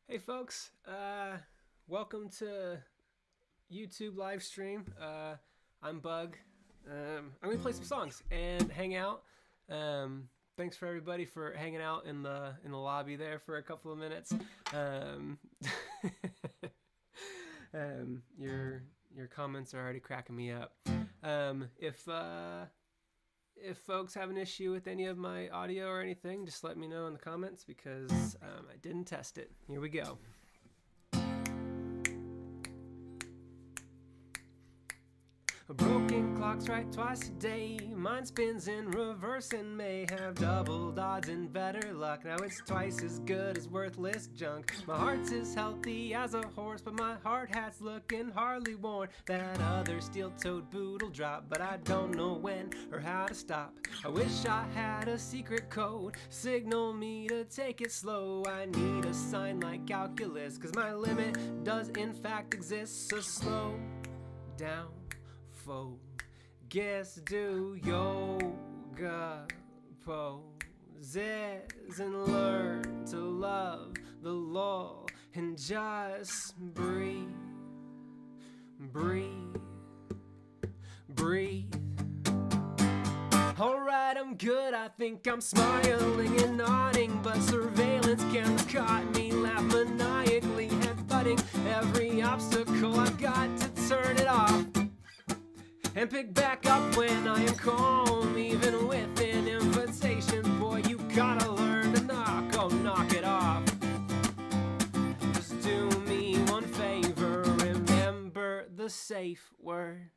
Hey folks, welcome to YouTube live stream. I'm Bug. I'm gonna play some songs and hang out. Thanks for everybody for hanging out in the lobby there for a couple of minutes. Um, your comments are already cracking me up. If folks have an issue with any of my audio or anything, just let me know in the comments because I didn't test it. Here we go. A broken clock's right twice a day. Mine spins in reverse and may have doubled odds and better luck. Now it's twice as good as worthless junk. My heart's as healthy as a horse, but my hard hat's looking hardly worn. That other steel-toed boot'll drop, but I don't know when or how to stop. I wish I had a secret code, signal me to take it slow. I need a sign like calculus, cause my limit does in fact exist. So slow down, focus, do yoga poses and learn to love the lull and just breathe, breathe, breathe. Alright, I'm good, I think I'm smiling and nodding, but surveillance cameras caught me laugh maniacally, headbutting every obstacle. I've got to turn it off and pick back up when I am calm, even with an invitation. Boy, you gotta learn to knock it off. Just do me one favor, remember the safe word.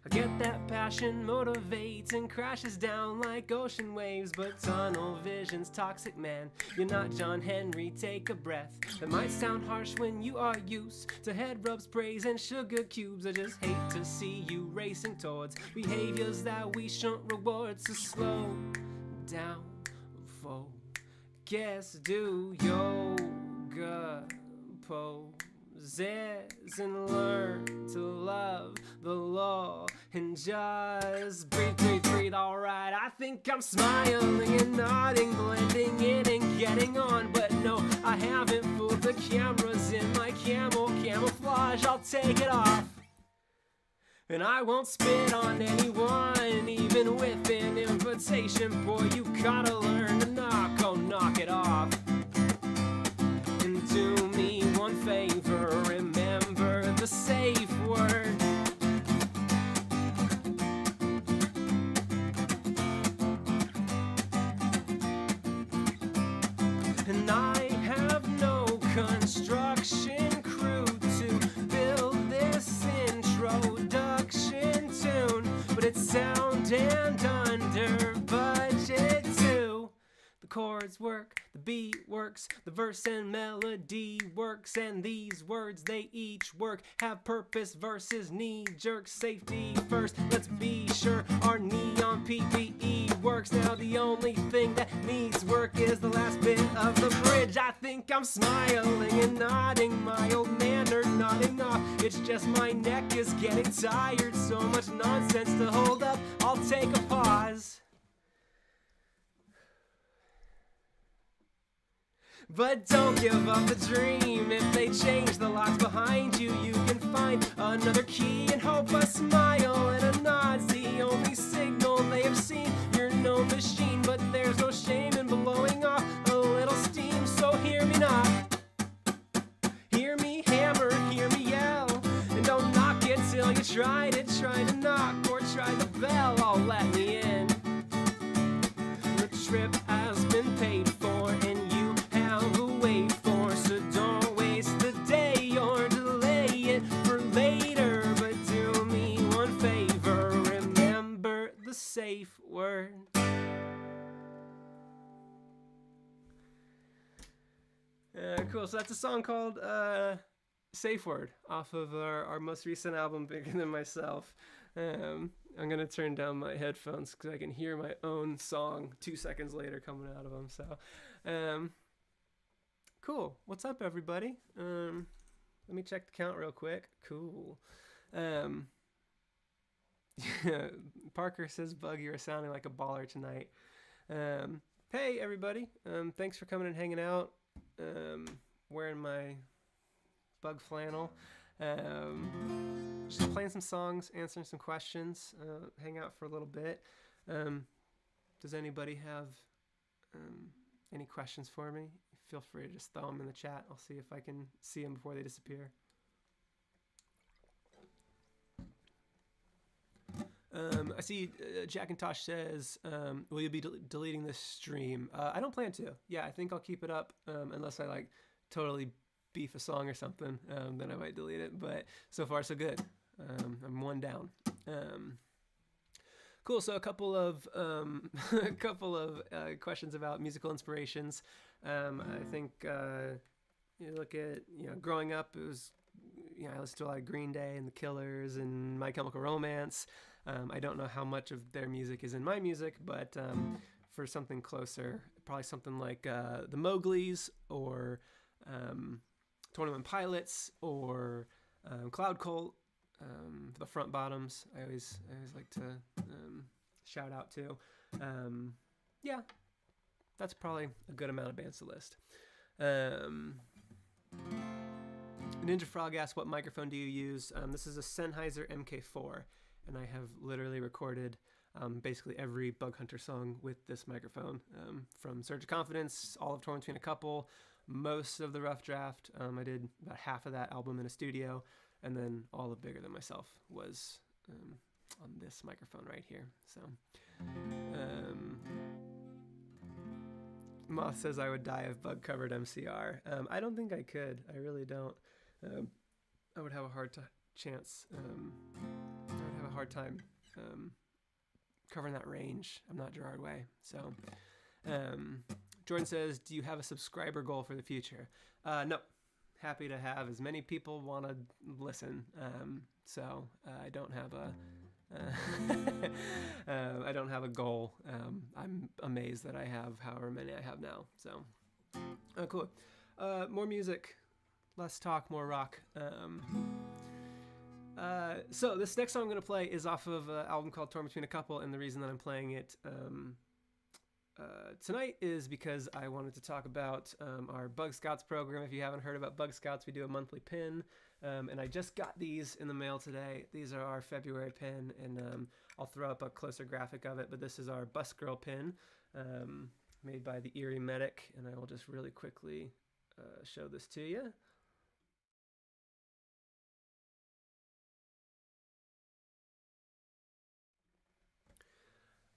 I get that passion motivates and crashes down like ocean waves, but tunnel vision's toxic, man. You're not John Henry, take a breath. That might sound harsh when you are used to head rubs, praise, and sugar cubes. I just hate to see you racing towards behaviors that we shouldn't reward. So slow down, focus, do yoga poses and learn to love the law and just breathe, breathe, breathe. Alright, I think I'm smiling and nodding, blending in and getting on, but no, I haven't fooled the cameras in my camouflage. I'll take it off, and I won't spit on anyone, even with an invitation. Boy, you gotta learn to knock it off. And do me one favor, remember the safe word. And I have no construction crew to build this introduction tune, but it's sound and under budget too. The chords work, the beat works, the verse and melody works, and these words, they each work, have purpose versus knee jerk. Safety first, let's be sure our neon PPE works. Now the only thing that needs work is the last bit of the bridge. I think I'm smiling and nodding, my old man are nodding off. It's just my neck is getting tired, so much nonsense to hold up, I'll take a pause. But don't give up the dream. If they change the locks behind you, you can find another key and hope a smile and a nod's the only signal they have seen. You're no machine, but there's no shame in blowing off a little steam. So hear me knock, hear me hammer, hear me yell, and don't knock it till you try to knock or try the bell. Oh, let me in. The trip has been paid for and you have a wait for, so don't waste the day or delay it for later. But do me one favor, remember the safe word. Cool, so that's a song called Safe Word off of our most recent album, Bigger Than Myself. I'm gonna turn down my headphones because I can hear my own song 2 seconds later coming out of them. So, cool. What's up, everybody? Let me check the count real quick. Cool. Parker says, Bug, you're sounding like a baller tonight. Hey everybody, thanks for coming and hanging out. Wearing my bug flannel. Just playing some songs, answering some questions, hang out for a little bit. Does anybody have any questions for me? Feel free to just throw them in the chat. I'll see if I can see them before they disappear. I see Jackintosh says, will you be deleting this stream? I don't plan to. Yeah, I think I'll keep it up unless I like totally beef a song or something. Then I might delete it. But so far, so good. I'm one down. Cool. So a couple of questions about musical inspirations. I think you look at growing up, it was I listened to a lot of Green Day and The Killers and My Chemical Romance. I don't know how much of their music is in my music, but for something closer, probably something like the Mowglis or 21 Pilots or Cloud Cult, the Front Bottoms. I always like to shout out to. Yeah, that's probably a good amount of bands to list. Ninja Frog asks, what microphone do you use? This is a Sennheiser MK4, and I have literally recorded basically every Bug Hunter song with this microphone, from Surge of Confidence, all of Torn Between a Couple, most of the Rough Draft. I did about half of that album in a studio, and then all of Bigger Than Myself was on this microphone right here. So, Moth says I would die of bug-covered MCR. I don't think I could. I really don't. I would have a hard chance. I would have a hard time covering that range. I'm not Gerard Way. So, Jordan says, do you have a subscriber goal for the future? No. Happy to have as many people want to listen. So I don't have I don't have a goal. I'm amazed that I have however many I have now. So, cool. More music. Less talk, more rock. So this next song I'm going to play is off of an album called Torn Between a Couple, and the reason that I'm playing it tonight is because I wanted to talk about our Bug Scouts program. If you haven't heard about Bug Scouts, we do a monthly pin, and I just got these in the mail today. These are our February pin, and I'll throw up a closer graphic of it, but this is our Bus Girl pin, made by the Erie Medic, and I will just really quickly show this to you.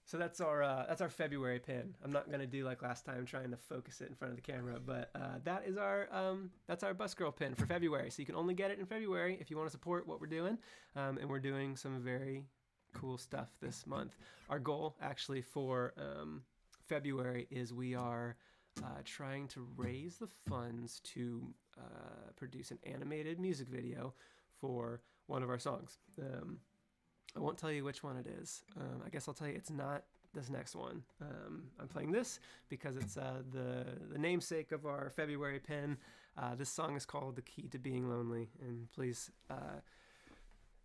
So that's our February pin. I'm not gonna do like last time, trying to focus it in front of the camera, but that is that's our Bus Girl pin for February. So you can only get it in February if you want to support what we're doing, and we're doing some very cool stuff this month. Our goal actually for February is we are trying to raise the funds to produce an animated music video for one of our songs. I won't tell you which one it is. I guess I'll tell you it's not this next one. I'm playing this because it's the namesake of our February pin. This song is called The Key to Being Lonely, and please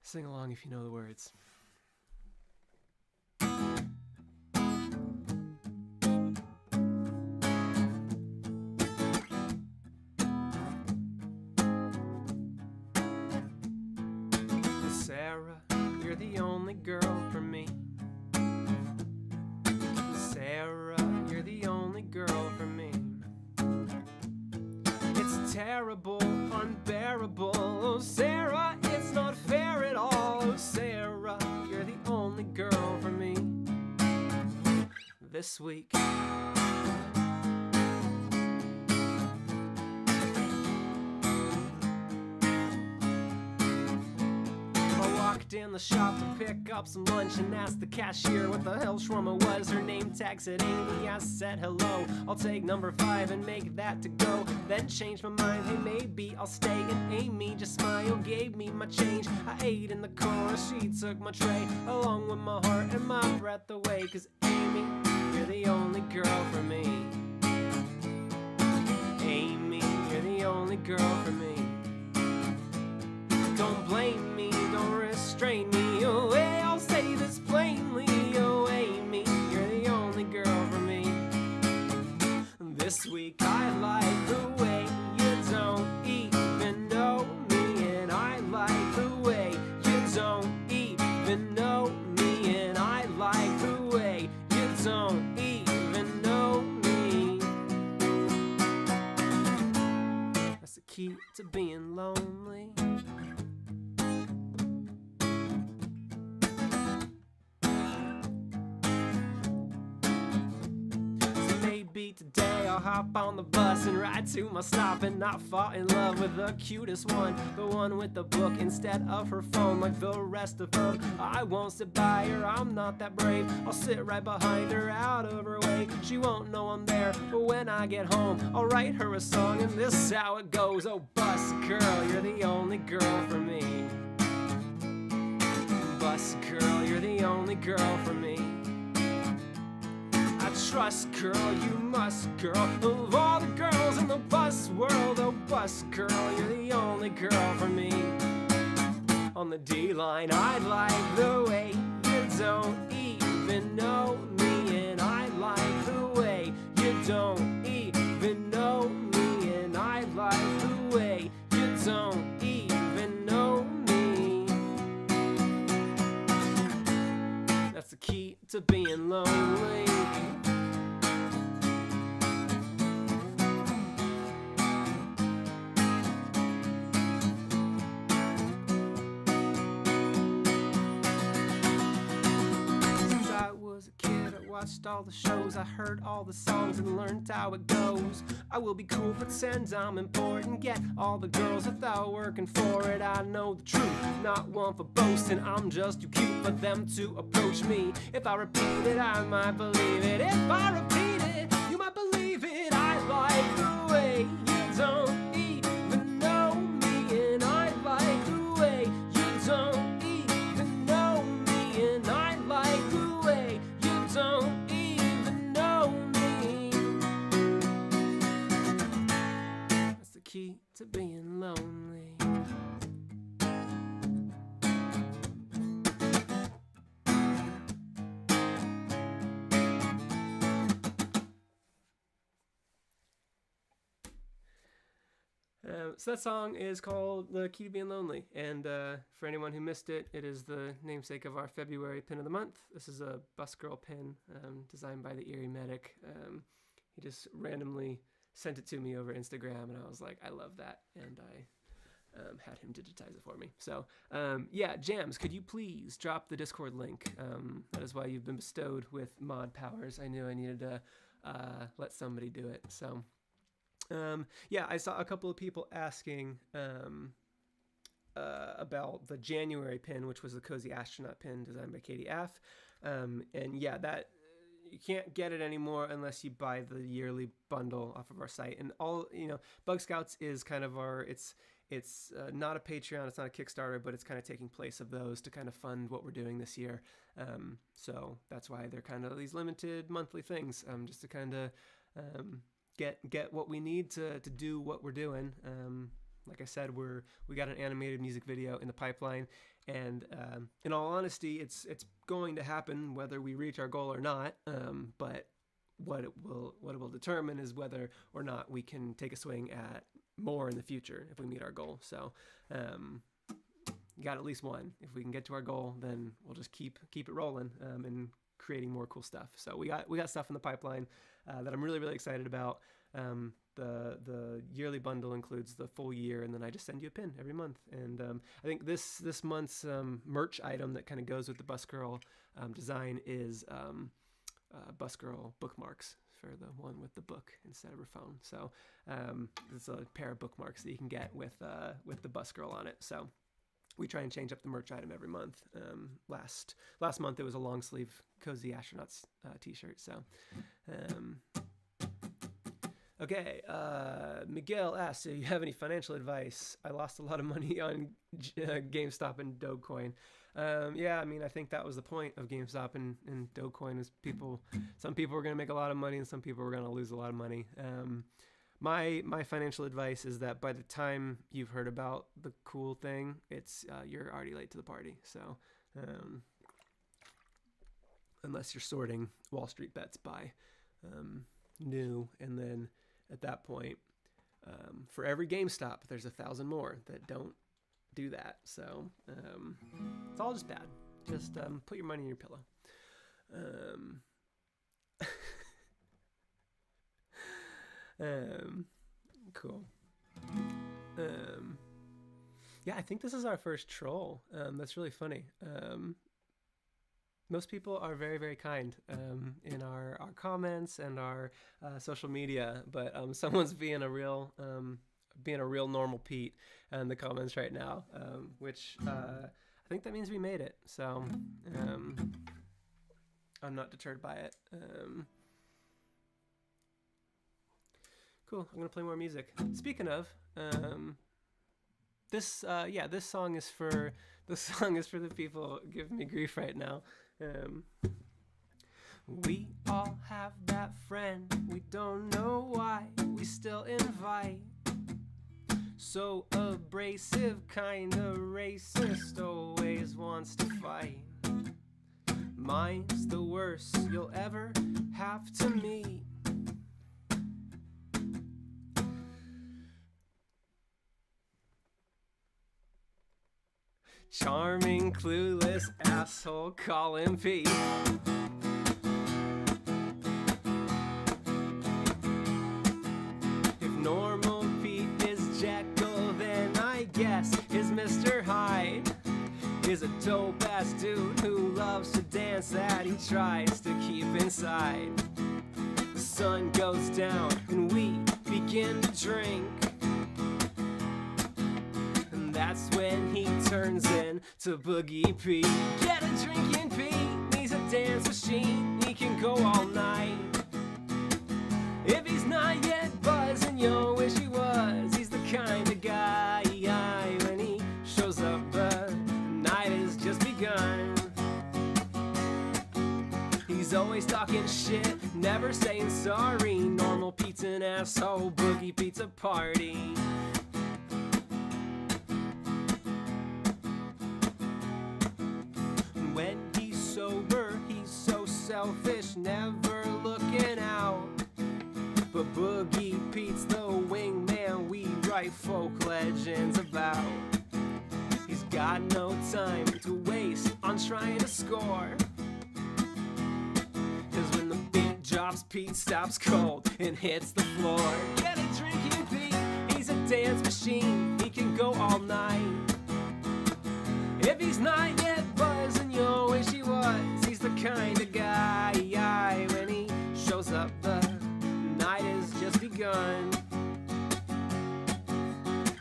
sing along if you know the words. Sarah, you're the only girl for me. Sarah, you're the only girl for me. It's terrible, unbearable. Oh, Sarah, it's not fair at all. Oh, Sarah, you're the only girl for me. This week. In the shop to pick up some lunch and asked the cashier what the hell shawarma was. Her name tag said Amy. I said hello, I'll take number 5 and make that to go. Then changed my mind, hey maybe I'll stay. And Amy just smiled, gave me my change. I ate in the corner, she took my tray, along with my heart and my breath away. Cause Amy, you're the only girl for me. Amy, you're the only girl for me. Don't blame me, don't restrain me, oh hey, I'll say this plainly, oh Amy, you're the only girl for me. to being lonely. Maybe today I'll hop on the bus and ride to my stop and not fall in love with the cutest one, the one with the book instead of her phone like the rest of them. I won't sit by her, I'm not that brave. I'll sit right behind her, out of her way. She won't know I'm there, but when I get home I'll write her a song, and this is how it goes. Oh, bus girl, you're the only girl for me. Bus girl, you're the only girl for me. Trust, girl, you must, girl. Of all the girls in the bus world, oh, bus girl, you're the only girl for me. On the D-line, I like the way you don't even know me, and I like the way you don't even know me, and I like the way you don't even know me. That's the key to being lonely. Watched all the shows, I heard all the songs and learned how it goes. I will be cool, pretend I'm important, get all the girls without working for it. I know the truth, not one for boasting. I'm just too cute for them to approach me. If I repeat it, I might believe it. If I repeat it, you might believe it. I like the way you don't even know me, and I like the way you don't even know me, and I like the way you don't even know me. That's the key to being lonely. So that song is called The Key to Being Lonely, and for anyone who missed it, it is the namesake of our February pin of the month. This is a Bus Girl pin designed by the Erie Medic. He just randomly sent it to me over Instagram, and I was like, I love that, and I had him digitize it for me. So yeah, Jams, could you please drop the Discord link? That is why you've been bestowed with mod powers. I knew I needed to let somebody do it, so... yeah, I saw a couple of people asking about the January pin, which was the Cozy Astronaut pin designed by Katie F. And yeah, that you can't get it anymore unless you buy the yearly bundle off of our site. And all, you know, Bug Scouts is kind of our, it's not a Patreon, it's not a Kickstarter, but it's kind of taking place of those to kind of fund what we're doing this year. So that's why they're kind of these limited monthly things, just to kind of get what we need to do what we're doing. Like I said, we got an animated music video in the pipeline, and in all honesty, it's going to happen whether we reach our goal or not. But what it will determine is whether or not we can take a swing at more in the future if we meet our goal. So got at least one. If we can get to our goal, then we'll just keep it rolling and creating more cool stuff. So we got stuff in the pipeline that I'm really excited about. The yearly bundle includes the full year, and then I just send you a pin every month. And I think this month's merch item that kind of goes with the Bus Girl design is Bus Girl bookmarks for the one with the book instead of her phone. So it's a pair of bookmarks that you can get with the Bus Girl on it. So we try and change up the merch item every month. Last month it was a long sleeve Cozy Astronauts t-shirt. So okay, Miguel asks, do you have any financial advice? I lost a lot of money on GameStop and Dogecoin. Yeah, I mean, I think that was the point of GameStop and Dogecoin is some people were going to make a lot of money and some people were going to lose a lot of money. My financial advice is that by the time you've heard about the cool thing, you're already late to the party. So unless you're sorting Wall Street bets by new, and then at that point, for every GameStop, there's 1,000 more that don't do that. So it's all just bad. Just put your money in your pillow. Cool. Yeah, I think this is our first troll. That's really funny. Most people are very, very kind in our comments and our social media, but someone's being a real normal Pete in the comments right now, which I think that means we made it. So I'm not deterred by it. Cool. I'm gonna play more music. Speaking of, this song is for the people giving me grief right now. We all have that friend, we don't know why, we still invite. So abrasive, kinda racist, always wants to fight. Mine's the worst you'll ever have to meet. Charming, clueless asshole, call him Pete. If normal Pete is Jekyll, then I guess is Mr. Hyde. Is a dope ass dude who loves to dance that he tries to keep inside. The sun goes down and we begin to drink. That's when he turns into Boogie Pete. Get a drinking Pete, he's a dance machine, he can go all night. If he's not yet buzzing, yo, wish he was. He's the kind of guy, when he shows up, the night has just begun. He's always talking shit, never saying sorry. Normal Pete's an asshole, Boogie Pete's a party. When he's sober, he's so selfish, never looking out. But Boogie Pete's the wingman we write folk legends about. He's got no time to waste on trying to score. Cause when the beat drops, Pete stops cold and hits the floor. Get a drinking Pete, he's a dance machine, he can go all night. If he's not yet buzzing, yo, wish he was. He's the kind of guy, when he shows up, the night has just begun.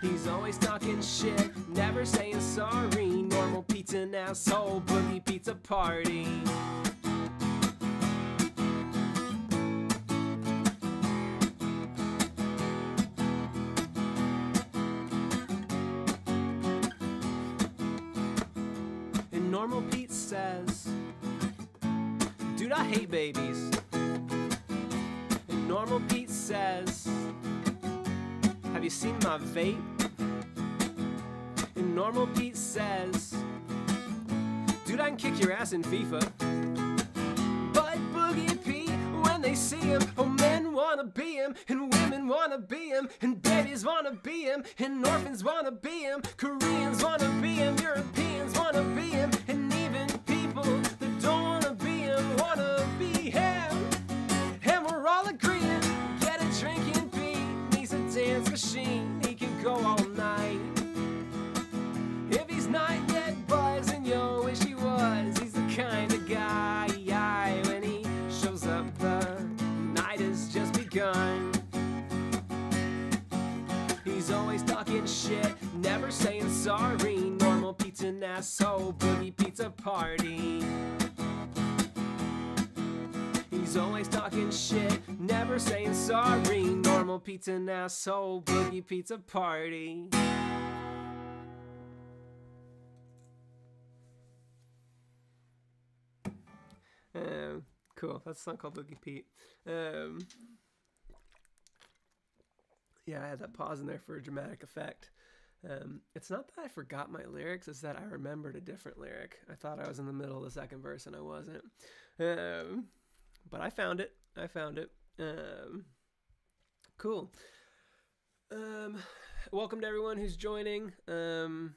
He's always talking shit, never saying sorry. Normal Pete's an asshole, Boogie Pete's a party. Normal Pete says, dude, I hate babies. And Normal Pete says, have you seen my vape? And Normal Pete says, dude, I can kick your ass in FIFA. But Boogie Pete, when they see him, oh, men wanna be him, and women wanna be him, and babies wanna be him, and orphans wanna be him, Koreans wanna be him, Europeans wanna be him, and even people that don't wanna be him, and we're all agreeing, get a drinking Pete, he's a dance machine, he can go all night. If he's not yet buzzing, yo, wish he was. He's the kind of guy, when he shows up, the night has just begun. He's always talking shit, never saying sorry. Normal Pete's an asshole, Boogie Pete's a party. He's always talking shit, never saying sorry. Normal Pete's an asshole, Boogie Pete's a party. Cool. That's a song called Boogie Pete. Yeah, I had that pause in there for a dramatic effect. It's not that I forgot my lyrics, it's that I remembered a different lyric. I thought I was in the middle of the second verse and I wasn't. But I found it. Cool. Welcome to everyone who's joining. Nod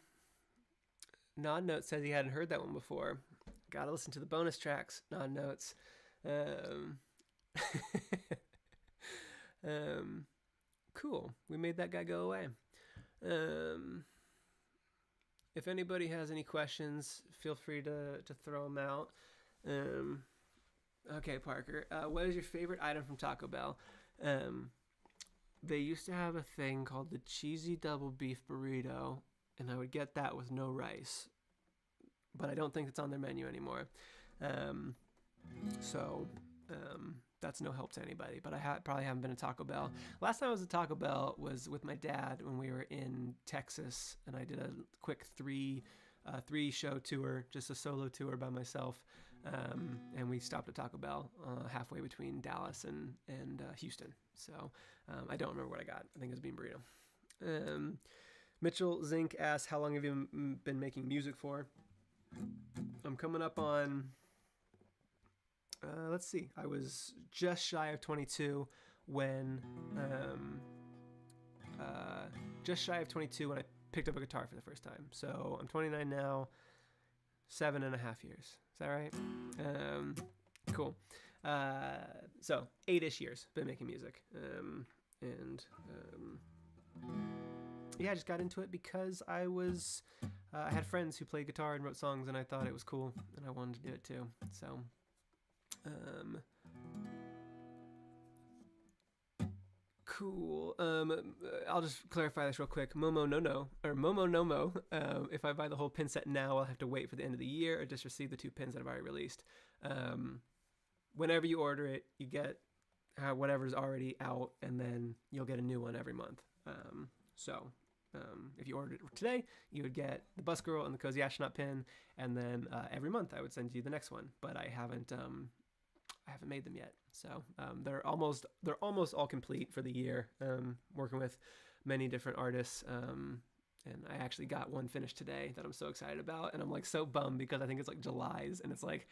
Notes says he hadn't heard that one before. Gotta listen to the bonus tracks. Nod Notes. Cool. We made that guy go away. If anybody has any questions, feel free to throw them out. Okay, Parker. What is your favorite item from Taco Bell? They used to have a thing called the cheesy double beef burrito, and I would get that with no rice. But I don't think it's on their menu anymore. So that's no help to anybody. But I probably haven't been to Taco Bell. Last time I was at Taco Bell was with my dad when we were in Texas, and I did a quick three show tour, just a solo tour by myself. And we stopped at Taco Bell halfway between Dallas and Houston. So I don't remember what I got. I think it was bean burrito. Mitchell Zink asks, how long have you been making music for? I'm coming up on, let's see, I was just shy of 22 when I picked up a guitar for the first time. So I'm 29 now, 7.5 years. Is that right? Cool. So 8-ish years been making music. Yeah, I just got into it because I had friends who played guitar and wrote songs, and I thought it was cool, and I wanted to do it too. So, cool. I'll just clarify this real quick. Momo no mo. If I buy the whole pin set now, I'll have to wait for the end of the year, or just receive the 2 pins that I've already released. Whenever you order it, you get whatever's already out, and then you'll get a new one every month. If you ordered it today, you would get the Bus Girl and the Cozy Astronaut pin, and then every month I would send you the next one. But I haven't made them yet, so they're almost all complete for the year. Working with many different artists, and I actually got one finished today that I'm so excited about, and I'm like so bummed because I think it's like July's, and it's like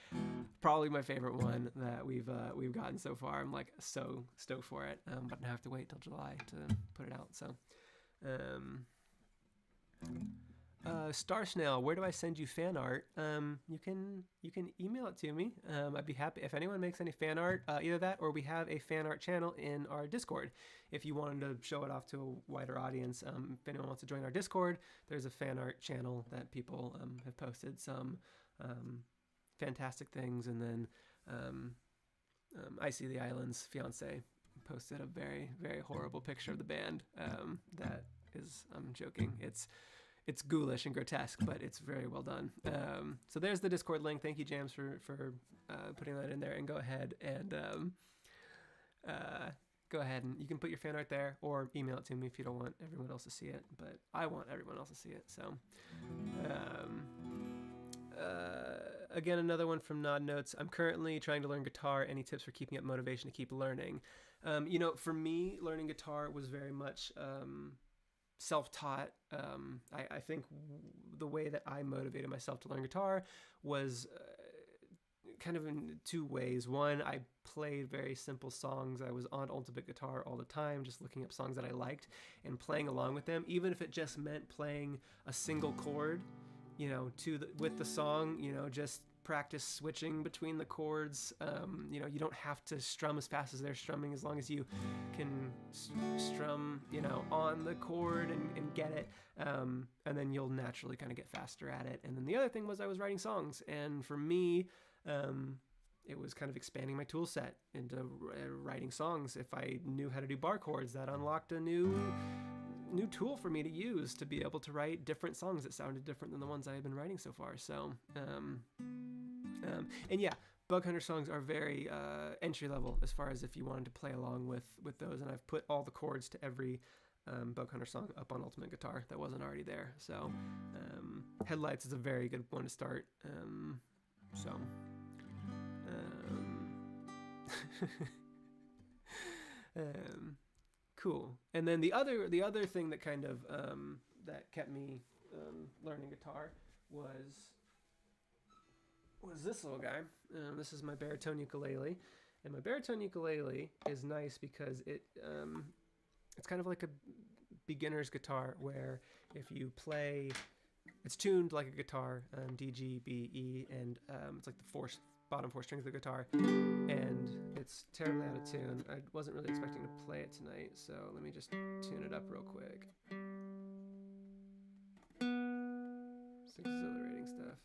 probably my favorite one that we've gotten so far. I'm like so stoked for it, but I have to wait till July to put it out. So. Star Snail, where do I send you fan art? You can email it to me. I'd be happy if anyone makes any fan art, either that or we have a fan art channel in our Discord. If you wanted to show it off to a wider audience, if anyone wants to join our Discord, there's a fan art channel that people have posted some fantastic things, and then I See the Island's fiance posted a very, very horrible picture of the band. That is, I'm joking. It's ghoulish and grotesque, but it's very well done. So there's the Discord link. Thank you, Jams, for putting that in there. And go ahead and you can put your fan art there, or email it to me if you don't want everyone else to see it. But I want everyone else to see it. So. Again, another one from Nod Notes. I'm currently trying to learn guitar. Any tips for keeping up motivation to keep learning? For me, learning guitar was very much self-taught. I think the way that I motivated myself to learn guitar was kind of in 2 ways. One, I played very simple songs. I was on Ultimate Guitar all the time, just looking up songs that I liked and playing along with them, even if it just meant playing a single chord. With the song, just practice switching between the chords. You don't have to strum as fast as they're strumming, as long as you can strum, on the chord and get it. And then you'll naturally kind of get faster at it. And then the other thing was I was writing songs. And for me, it was kind of expanding my tool set into writing songs. If I knew how to do bar chords, that unlocked a new tool for me to use to be able to write different songs that sounded different than the ones I had been writing so far. So, and yeah, Bug Hunter songs are very entry level as far as if you wanted to play along with those. And I've put all the chords to every Bug Hunter song up on Ultimate Guitar that wasn't already there. So, Headlights is a very good one to start. Cool. And then the other thing that kind of that kept me learning guitar was this little guy. This is my baritone ukulele, and my baritone ukulele is nice because it's kind of like a beginner's guitar, where if you play, it's tuned like a guitar, D, G, B, E, and it's like the bottom 4 strings of the guitar, and it's terribly out of tune. I wasn't really expecting to play it tonight, so let me just tune it up real quick. It's exhilarating stuff.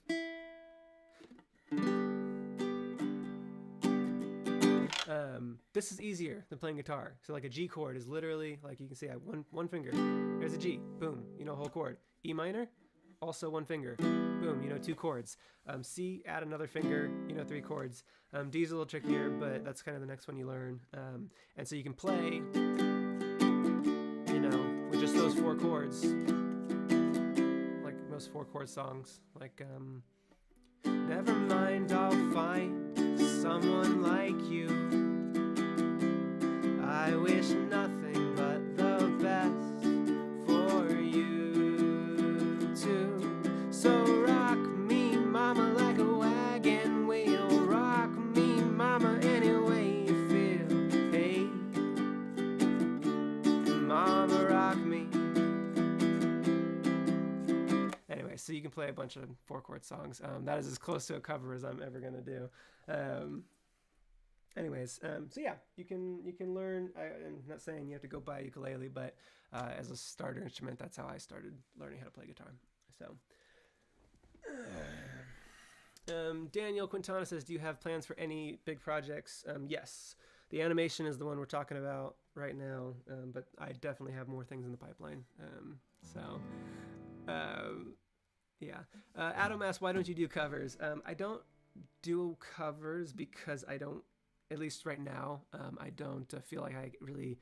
This is easier than playing guitar. So like a G chord is literally, like you can see I have one finger. There's a G, boom, you know, whole chord. E minor, also one finger, boom, you know, 2 chords. C, add another finger, you know, 3 chords. D is a little trickier, but that's kind of the next one you learn. And so you can play, you know, with just those 4 chords, like most 4 chord songs, like, never mind, I'll find someone like you. I wish nothing but the best for you too. So rock me, mama, like a wagon wheel. Rock me, mama, any way you feel. Hey, mama, rock me. Anyway, so you can play a bunch of 4 chord songs. That is as close to a cover as I'm ever gonna do. So yeah, you can learn. I'm not saying you have to go buy a ukulele, but as a starter instrument, that's how I started learning how to play guitar. So, Daniel Quintana says, "Do you have plans for any big projects?" Yes, the animation is the one we're talking about right now, but I definitely have more things in the pipeline. Yeah. Adam asks, "Why don't you do covers?" I don't do covers because I don't. At least right now, I don't feel like I really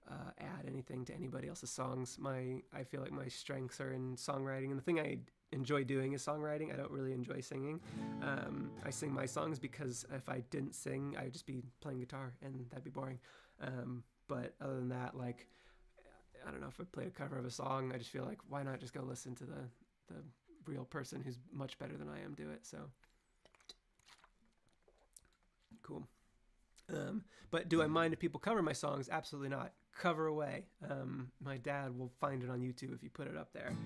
add anything to anybody else's songs. I feel like my strengths are in songwriting, and the thing I enjoy doing is songwriting. I don't really enjoy singing. I sing my songs because if I didn't sing, I'd just be playing guitar, and that'd be boring. But other than that, like, I don't know, if I played a cover of a song, I just feel like, why not just go listen to the real person who's much better than I am do it? So, cool. But do I mind if people cover my songs? Absolutely not. Cover away. My dad will find it on YouTube if you put it up there.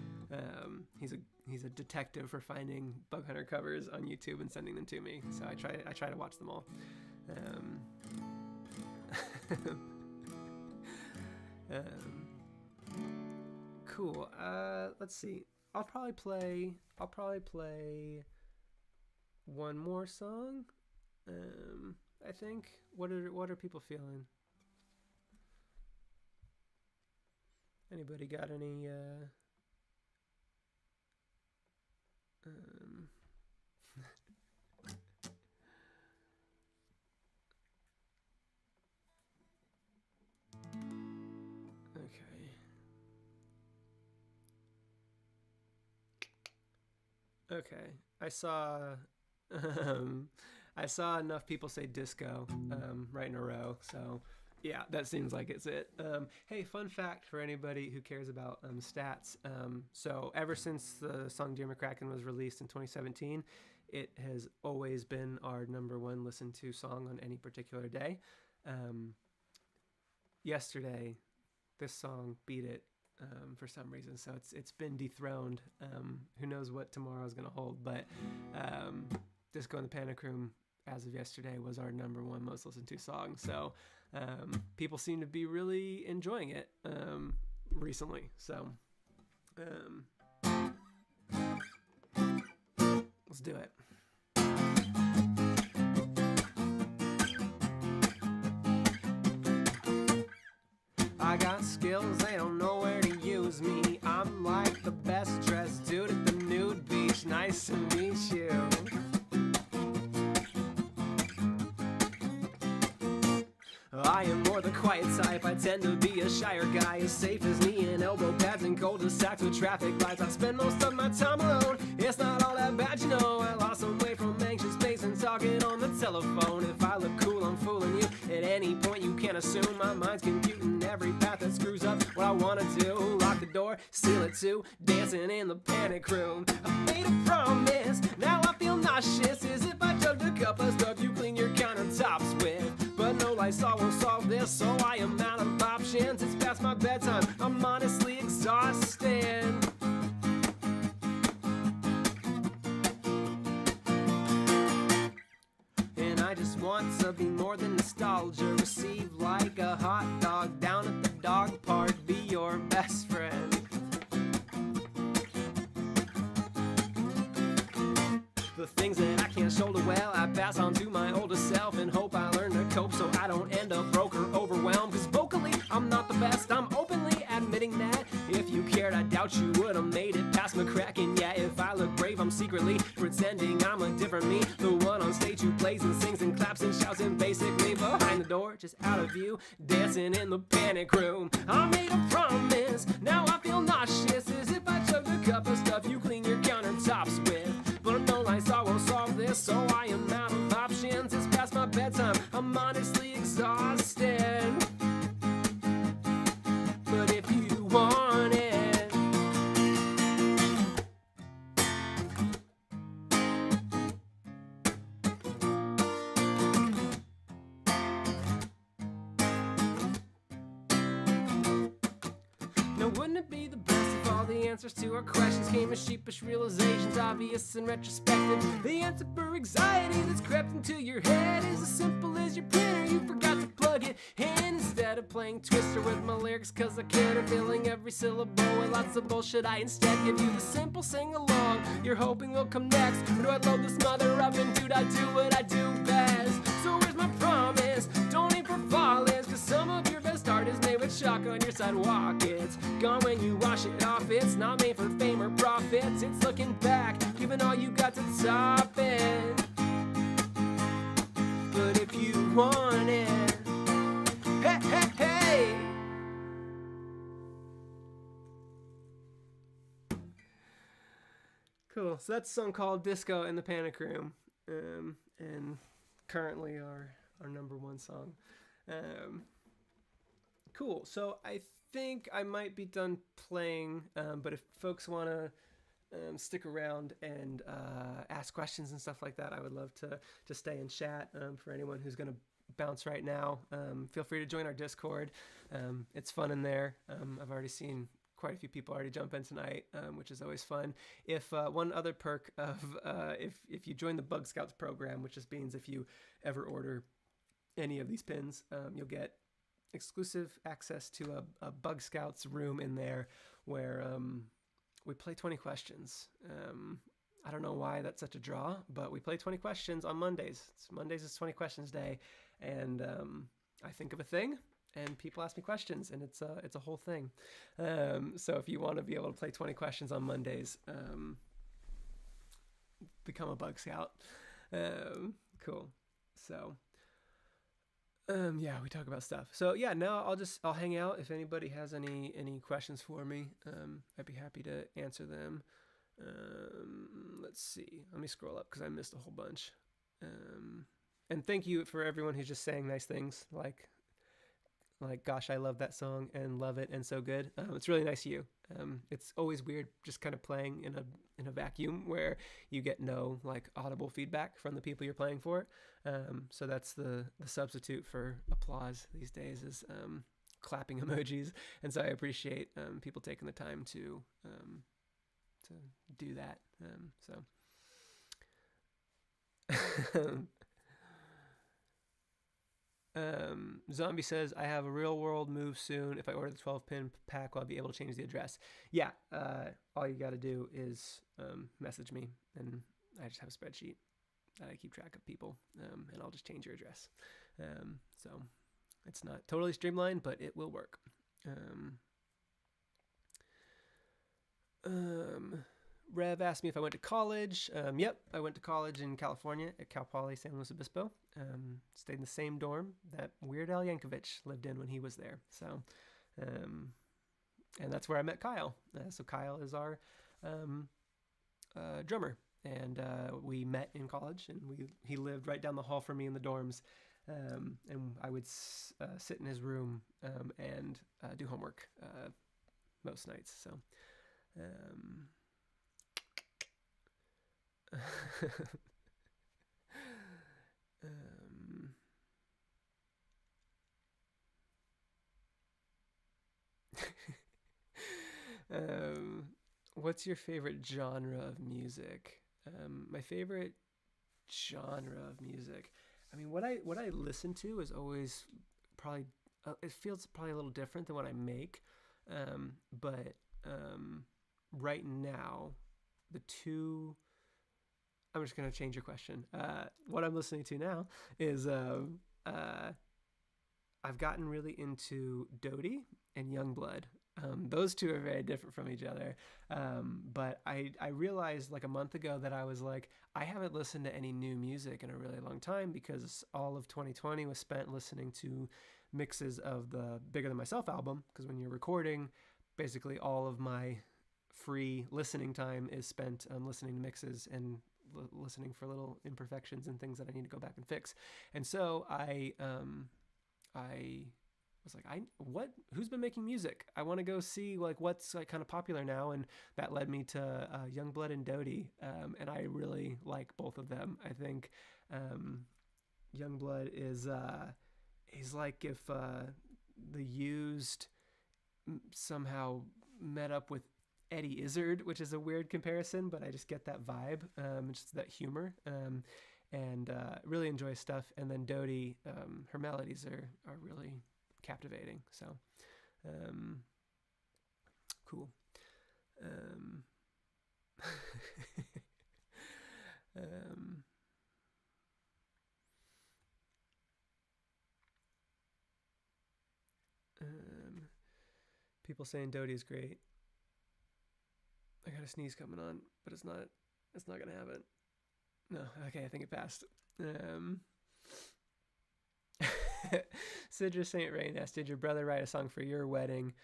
He's a detective for finding Bug Hunter covers on YouTube and sending them to me. So I try to watch them all. Cool. Let's see. I'll probably play one more song. I think. What are people feeling? Anybody got any Okay. I saw enough people say disco right in a row, so yeah, that seems like it's it. Hey, fun fact for anybody who cares about stats. So ever since the song Dear McCracken was released in 2017, it has always been our #1 listened to song on any particular day. Yesterday, this song beat it for some reason, so it's been dethroned. Who knows what tomorrow is going to hold, but Disco in the Panic Room, as of yesterday, was our #1 most listened to song. So people seem to be really enjoying it recently. So let's do it. I got skills, they don't know where to use me. I'm like the best dressed dude at the nude beach. Nice to meet you. I am more the quiet type, I tend to be a shyer guy. As safe as knee and elbow pads and cul-de-sacs with traffic lights. I spend most of my time alone, it's not all that bad, you know. I lost some weight from anxious pace and talking on the telephone. If I look cool, I'm fooling you. At any point you can't assume my mind's computing every path that screws up what I wanna do. Lock the door, seal it too, dancing in the panic room. I made a promise, now I feel nauseous. As if I chugged a cup of stuff you clean your countertops with. But no Lysol won't solve this, so I am out of options. It's past my bedtime, I'm honestly exhausted. And I just want to be more than nostalgia. Receive like a hot dog down at the dog park. Be your best friend. The things that I can't shoulder well, I pass on to my older self and hope I learn to cope so I don't end up broke or overwhelmed. Cause vocally, I'm not the best, I'm openly admitting that. If you cared, I doubt you would have made it past McCracken. Yeah, if I look brave, I'm secretly pretending I'm a different me. The one on stage who plays and sings and claps and shouts and basically behind the door, just out of view, dancing in the panic room. I made a promise, now I feel nauseous, as if I chugged a cup of stuff you clean your countertops with. But no Lysol will solve this, so I am out of options. It's past my bedtime, I'm honestly exhausted. But if you want it, now wouldn't it be the best if all the answers to our questions came as sheepish realizations, obvious and retrospective? The answer for anxiety that's crept into your head is as simple as your printer, you forgot to plug it in. Instead of playing Twister with my lyrics cause I cared, or filling every syllable with lots of bullshit, I instead give you the simple sing-along you're hoping will come next. Or do I load this mother up and dude, I do what I do best? So where's my promise? Don't aim for fall-ins, cause some of your best art is made with chalk on your sidewalk. It's gone when you wash it off, it's not made for fame or profits. It's looking back, giving all you got to top it. But if you want it, hey, hey, hey. Cool, so that's a song called Disco in the Panic Room, and currently our number one song. Cool, so I think I might be done playing, but if folks want to stick around and ask questions and stuff like that, I would love to stay and chat. For anyone who's going to bounce right now, feel free to join our Discord. It's fun in there. I've already seen quite a few people already jump in tonight, which is always fun. If one other perk of if you join the Bug Scouts program, which just means if you ever order any of these pins, you'll get exclusive access to a Bug Scouts room in there where we play 20 questions. I don't know why that's such a draw, but we play 20 questions on Mondays. Mondays is 20 questions day, and I think of a thing, and people ask me questions, and it's a whole thing. So if you want to be able to play 20 questions on Mondays, become a Bug Scout. Cool. So yeah, we talk about stuff. So yeah, now I'll hang out. If anybody has any questions for me, I'd be happy to answer them. Let's see. Let me scroll up because I missed a whole bunch. And thank you for everyone who's just saying nice things like gosh, I love that song and love it and so good. It's really nice of you. It's always weird just kind of playing in a vacuum where you get no like audible feedback from the people you're playing for. So that's the substitute for applause these days is clapping emojis. And so I appreciate people taking the time to do that. Zombie says, I have a real world move soon. If I order the 12-pin pack, will I be able to change the address? Yeah, all you got to do is message me, and I just have a spreadsheet that I keep track of people, and I'll just change your address. So it's not totally streamlined, but it will work. Rev asked me if I went to college. Yep, I went to college in California at Cal Poly San Luis Obispo. Stayed in the same dorm that Weird Al Yankovic lived in when he was there. So, and that's where I met Kyle. So Kyle is our drummer, and we met in college, and he lived right down the hall from me in the dorms. And I would sit in his room and do homework most nights. So. What's your favorite genre of music? My favorite genre of music, I mean, what I listen to is always probably it feels probably a little different than what I make, but right now the two I'm just gonna change your question. What I'm listening to now is I've gotten really into Dodie and Youngblood. Those two are very different from each other. But I realized like a month ago that I was like, I haven't listened to any new music in a really long time because all of 2020 was spent listening to mixes of the Bigger Than Myself album. Because when you're recording, basically all of my free listening time is spent listening to mixes and listening for little imperfections and things that I need to go back and fix. And so I was like, who's been making music? I want to go see like what's like kind of popular now, and that led me to Youngblood and Dodie, and I really like both of them. I think Youngblood is he's like if the Used somehow met up with Eddie Izzard, which is a weird comparison, but I just get that vibe, just that humor. And really enjoy stuff. And then Dodie, her melodies are really captivating. So cool. People saying Dodie is great. I got a sneeze coming on, but it's not gonna happen. No, okay, I think it passed. Sidra St. Rain asked, did your brother write a song for your wedding,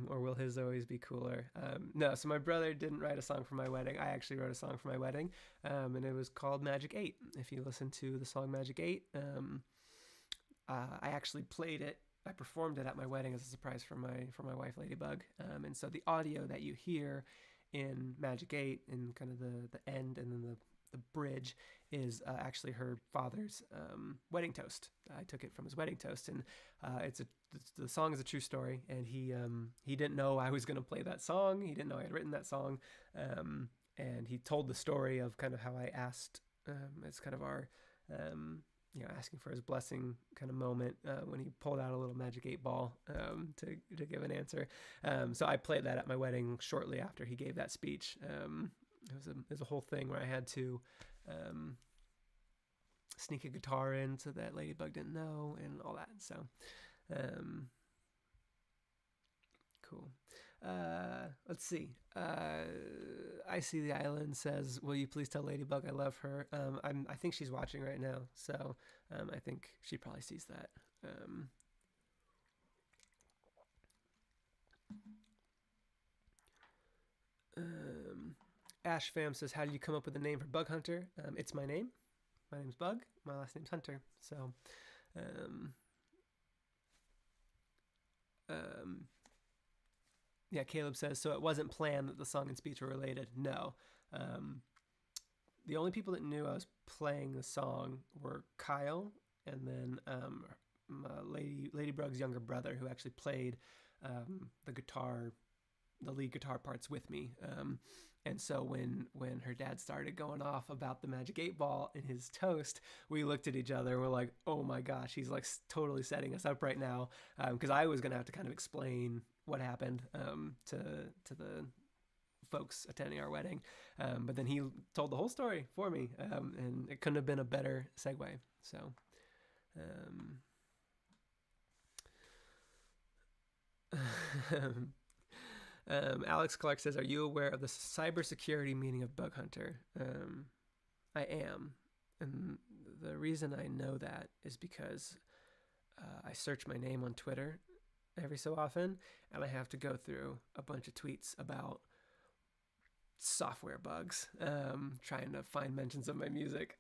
or will his always be cooler? No, so my brother didn't write a song for my wedding. I actually wrote a song for my wedding, and it was called Magic 8. If you listen to the song Magic 8, I actually played it. I performed it at my wedding as a surprise for my wife, Ladybug. And so the audio that you hear in Magic 8 in kind of the end and then the bridge is actually her father's wedding toast. I took it from his wedding toast, and the song is a true story. And he didn't know I was going to play that song. He didn't know I had written that song, and he told the story of kind of how I asked. It's kind of our asking for his blessing kind of moment when he pulled out a little Magic 8 ball to give an answer. So I played that at my wedding shortly after he gave that speech. It was a whole thing where I had to sneak a guitar in so that Ladybug didn't know and all that. So cool. Let's see. I See the Island says, will you please tell Ladybug I love her? I think she's watching right now, so I think she probably sees that. Ash Fam says, how did you come up with the name for Bug Hunter? It's my name. My name's Bug. My last name's Hunter. So, yeah, Caleb says, so it wasn't planned that the song and speech were related. No. The only people that knew I was playing the song were Kyle and then Ladybug's younger brother, who actually played the lead guitar parts with me. And so when her dad started going off about the Magic 8 ball in his toast, we looked at each other and we're like, oh my gosh, he's like totally setting us up right now. Because I was going to have to kind of explain what happened to the folks attending our wedding. But then he told the whole story for me, and it couldn't have been a better segue. So, Alex Clark says, are you aware of the cybersecurity meaning of Bug Hunter? I am. And the reason I know that is because I search my name on Twitter every so often, and I have to go through a bunch of tweets about software bugs, trying to find mentions of my music.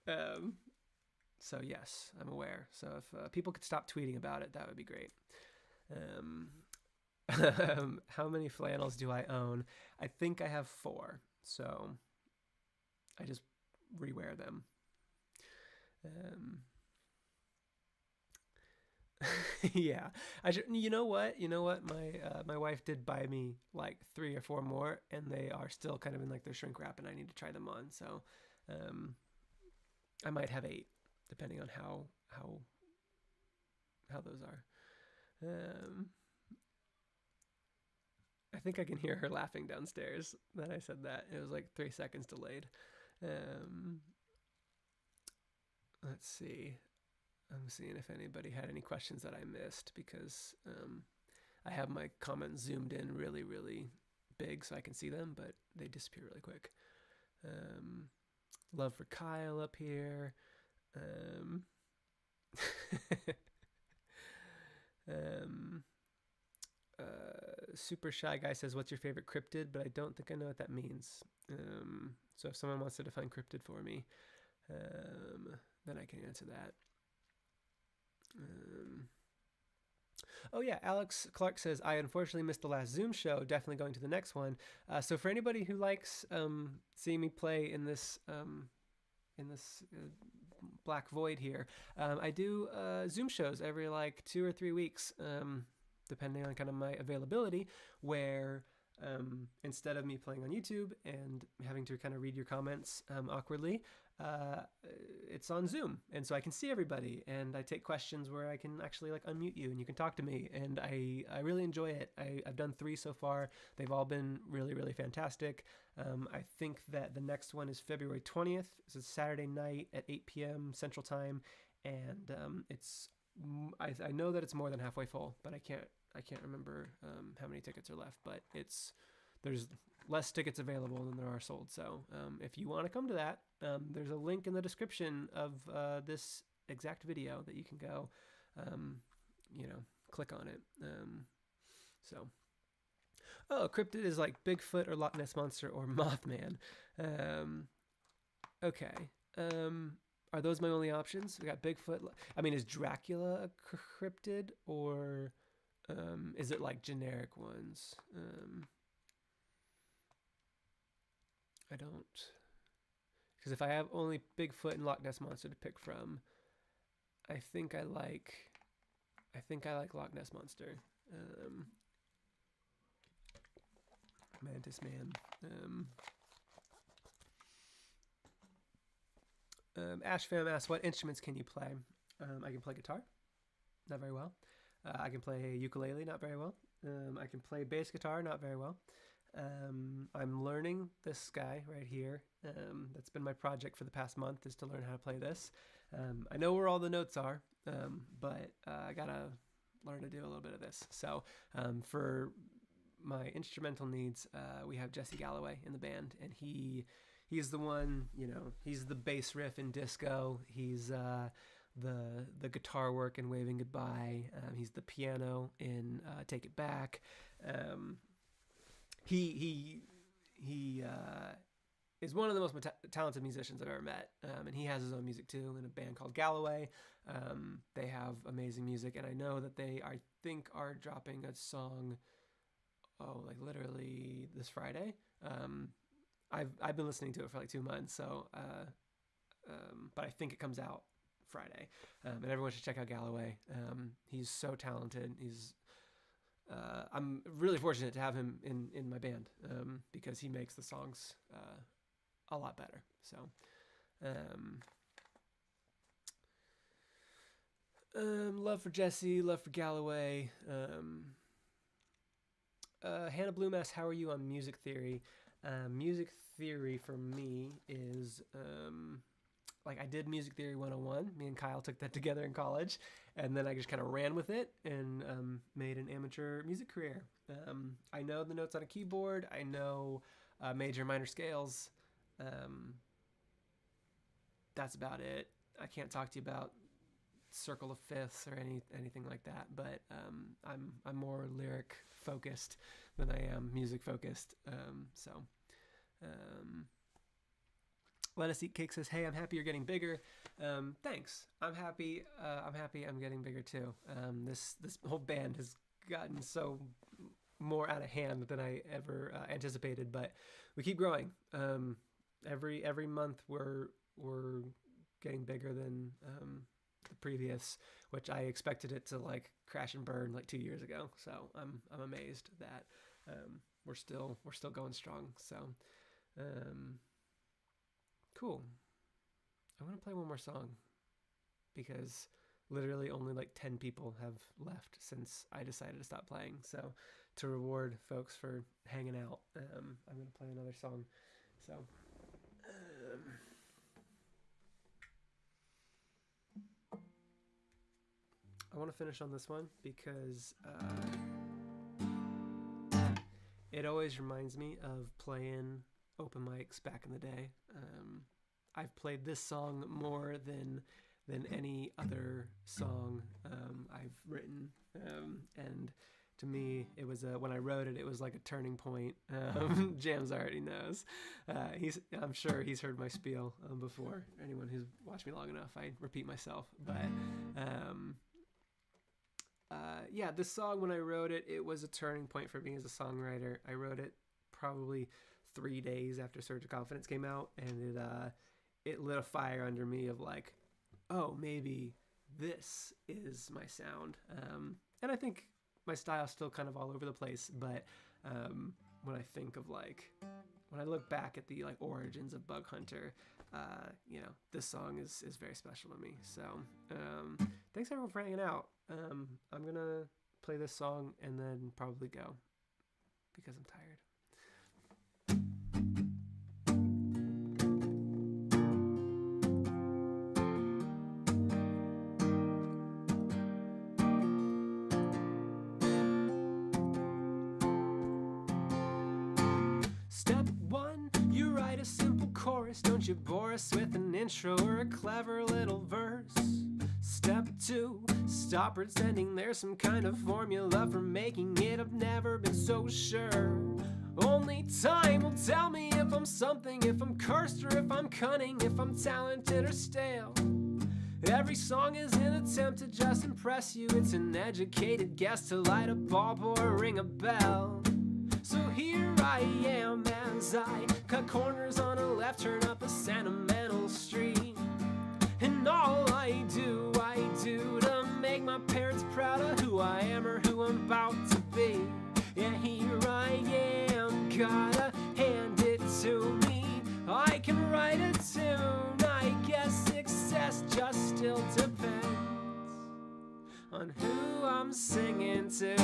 So yes, I'm aware. So if people could stop tweeting about it, that would be great. How many flannels do I own? I think I have 4. So I just rewear them. Yeah, you know what? My wife did buy me like 3 or 4 more, and they are still kind of in like their shrink wrap, and I need to try them on. So, I might have 8, depending on how those are. I think I can hear her laughing downstairs that I said that. It was like 3 seconds delayed. let's see. I'm seeing if anybody had any questions that I missed because I have my comments zoomed in really, really big so I can see them, but they disappear really quick. Love for Kyle up here. Super Shy Guy says, what's your favorite cryptid? But I don't think I know what that means. So if someone wants to define cryptid for me, then I can answer that. Oh yeah, Alex Clark says, I unfortunately missed the last Zoom show, definitely going to the next one. So for anybody who likes seeing me play in this black void here, I do Zoom shows every like 2 or 3 weeks, depending on kind of my availability, where instead of me playing on YouTube and having to kind of read your comments awkwardly, it's on Zoom, and so I can see everybody, and I take questions where I can actually like unmute you and you can talk to me, and I really enjoy it. I've done 3 so far. They've all been really, really fantastic. I think that the next one is February 20th. It's a Saturday night at 8 p.m. Central Time, and I know that it's more than halfway full, but I can't remember how many tickets are left, but there's less tickets available than there are sold. So if you want to come to that, there's a link in the description of this exact video that you can go, click on it. Cryptid is like Bigfoot or Loch Ness Monster or Mothman. Okay. Are those my only options? We got Bigfoot. I mean, is Dracula a cryptid, or is it like generic ones? I don't, because if I have only Bigfoot and Loch Ness Monster to pick from, I think I like Loch Ness Monster. Mantis Man. Ashfam asks, what instruments can you play? I can play guitar, not very well. I can play ukulele, not very well. I can play bass guitar, not very well. I'm learning this guy right here. That's been my project for the past month, is to learn how to play this. I know where all the notes are, but I gotta learn to do a little bit of this. So for my instrumental needs, we have Jesse Galloway in the band, and he's the one, he's the bass riff in Disco. He's the guitar work in Waving Goodbye. He's the piano in Take It Back. He is one of the most talented musicians I've ever met, and he has his own music too in a band called Galloway. They have amazing music, and I know that I think are dropping a song, like literally this Friday. I've been listening to it for like 2 months, so but I think it comes out Friday, and everyone should check out Galloway. He's so talented. I'm really fortunate to have him in my band, because he makes the songs a lot better. So love for Jesse, love for Galloway. Hannah Bloom asks, how are you on music theory? Music theory for me is like I did Music Theory 101. Me and Kyle took that together in college, and then I just kind of ran with it and made an amateur music career. I know the notes on a keyboard. I know major, minor scales. That's about it. I can't talk to you about circle of fifths or anything like that, but I'm more lyric focused than I am music focused. Let Us Eat Cake says, hey, I'm happy you're getting bigger. Thanks. I'm happy I'm getting bigger too. This whole band has gotten so more out of hand than I ever anticipated, but we keep growing. Every month we're getting bigger than the previous, which I expected it to like crash and burn like 2 years ago. So I'm amazed that we're still going strong. So cool. I'm gonna play one more song because literally only like 10 people have left since I decided to stop playing. So to reward folks for hanging out, I'm gonna play another song. So I want to finish on this one because it always reminds me of playing open mics back in the day. I've played this song more than any other song I've written, and to me, it was when I wrote it, it was like a turning point. Jams already knows. I'm sure he's heard my spiel before. Anyone who's watched me long enough, I repeat myself. But yeah, this song, when I wrote it, it was a turning point for me as a songwriter. I wrote it probably 3 days after Surge of Confidence came out, and it lit a fire under me of like, oh, maybe this is my sound. And I think my style's still kind of all over the place, but when I think of like, when I look back at the like origins of Bug Hunter, you know, this song is very special to me. So thanks everyone for hanging out. I'm gonna play this song and then probably go because I'm tired. Step one, you write a simple chorus. Don't you bore us with an intro or a clever little verse. Step two, stop pretending there's some kind of formula for making it. I've never been so sure. Only time will tell me if I'm something, if I'm cursed or if I'm cunning, if I'm talented or stale. Every song is an attempt to just impress you. It's an educated guess to light a bulb or ring a bell. So here I am as I cut corners on a left turn up a sentimental street. And all I do to make my parents proud of who I am or who I'm about to be. Yeah, here I am, gotta hand it to me. I can write a tune, I guess success just still depends on who I'm singing to.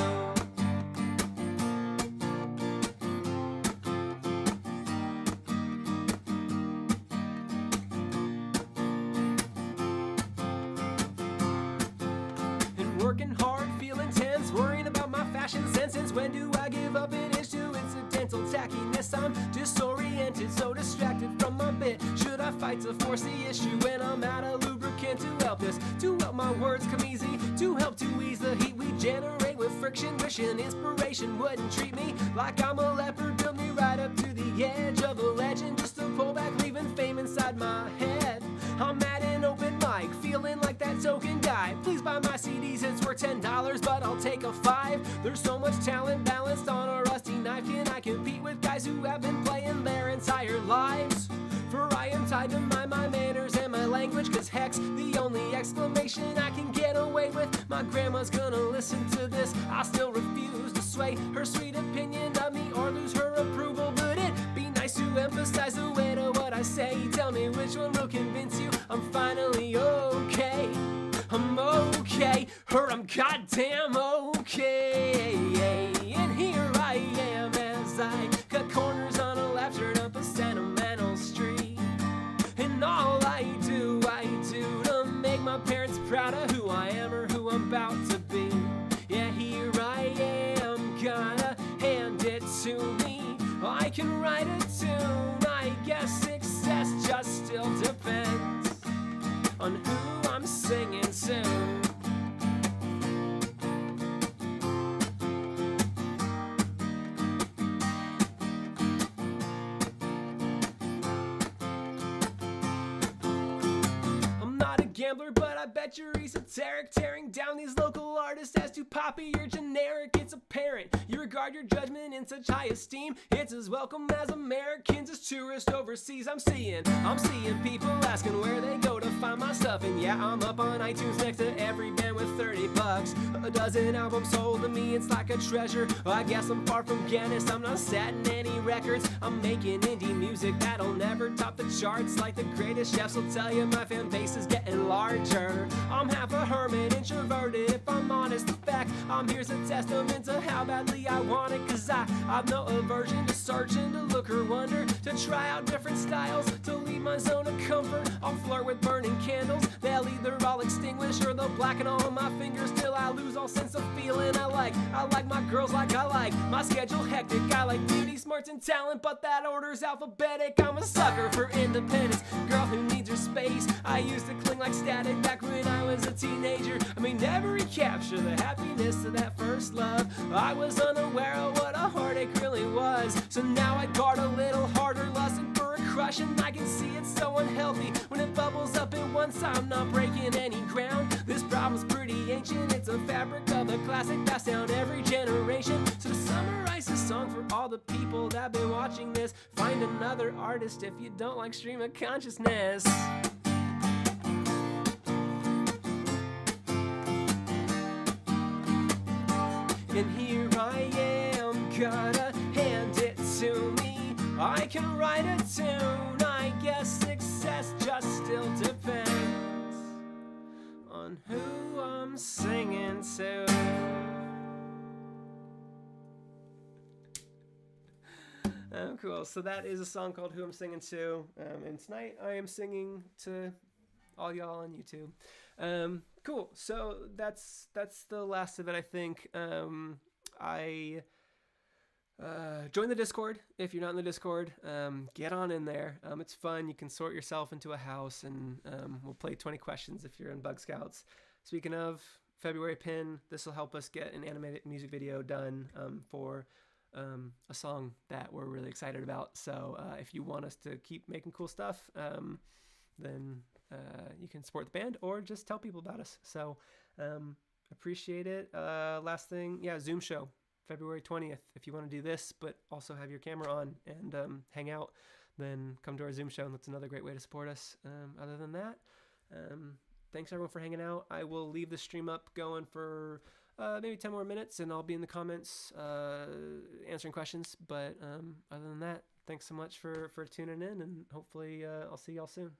Working hard, feeling tense, worrying about my fashion sense. Since when do I give up an inch to incidental tackiness? I'm disoriented, so distracted from my bit. Should I fight to force the issue when I'm out of lubricant to help this? To help my words come easy, to help to ease the heat we generate with friction. Wishing inspiration wouldn't treat me like I'm a leopard. Build me right up to the edge of a legend, just to pull back, leaving fame inside my head. I'm at an open mic, feeling like that token guy. Please buy my CDs, it's worth $10, but I'll take a 5. There's so much talent balanced on a rusty knife. Can I compete with guys who have been playing their entire lives? For I am tied to my manners and my language, cause heck's the only exclamation I can get away with. My grandma's gonna listen to this, I still refuse to sway her sweet opinion of me or lose her approval. But it'd be nice to emphasize the weight of what I say. Tell me which one will convince you I'm finally okay. I'm okay, or I'm goddamn okay. And here I am as I cut corners on a left turn up a sentimental street. And all I do to make my parents proud of who I am or who I'm about to be. Yeah, here I am, gotta hand it to me. I can write a tune, I guess success just still depends on who I'm singing to. Gambler, but I bet you're esoteric, tearing down these local artists as too poppy or generic. It's apparent you regard your judgment in such high esteem. It's as welcome as Americans as tourists overseas. I'm seeing people asking where they go to find my stuff. And yeah, I'm up on iTunes next to every band with $30. A dozen albums sold to me, it's like a treasure. I guess I'm far from Guinness, I'm not setting any records. I'm making indie music that'll never top the charts. Like the greatest chefs will tell you, my fan base is getting larger. I'm half a hermit, introverted, if I'm honest. The fact I'm here's a testament to how badly I want it, cause I've no aversion to searching, to look or wonder, to try out different styles, to leave my zone of comfort. I'll flirt with burning candles, they'll either all extinguish or they'll blacken all my fingers till I lose all sense of feeling. I like my girls like I like my schedule hectic. I like beauty, smarts, and talent, but that order's alphabetic. I'm a sucker for independence, girl who needs her space. I used to cling like static back when I was a teenager. I may never recapture the happiness of that first love. I was unaware of what a heartache really was, so now I guard a little harder, lusting for a crush, and I can see it's so unhealthy when it bubbles up at once. I'm not breaking any ground, this problem's pretty ancient. It's a fabric of a classic passed down every generation. So to summarize this song for all the people that been watching this, find another artist if you don't like stream of consciousness. And here I am, gotta hand it to me. I can write a tune, I guess success just still depends on who I'm singing to. Oh, cool. So that is a song called Who I'm Singing To. And tonight I am singing to all y'all on YouTube. Cool. So that's the last of it, I think. I join the Discord if you're not in the Discord. Get on in there. It's fun. You can sort yourself into a house, and we'll play 20 questions if you're in Bug Scouts. Speaking of February pin, this will help us get an animated music video done for a song that we're really excited about. So if you want us to keep making cool stuff, then you can support the band or just tell people about us. So appreciate it. Last thing, yeah, Zoom show, February 20th. If you want to do this, but also have your camera on and hang out, then come to our Zoom show, and that's another great way to support us. Other than that, thanks everyone for hanging out. I will leave the stream up going for maybe 10 more minutes, and I'll be in the comments answering questions. But other than that, thanks so much for tuning in, and hopefully I'll see y'all soon.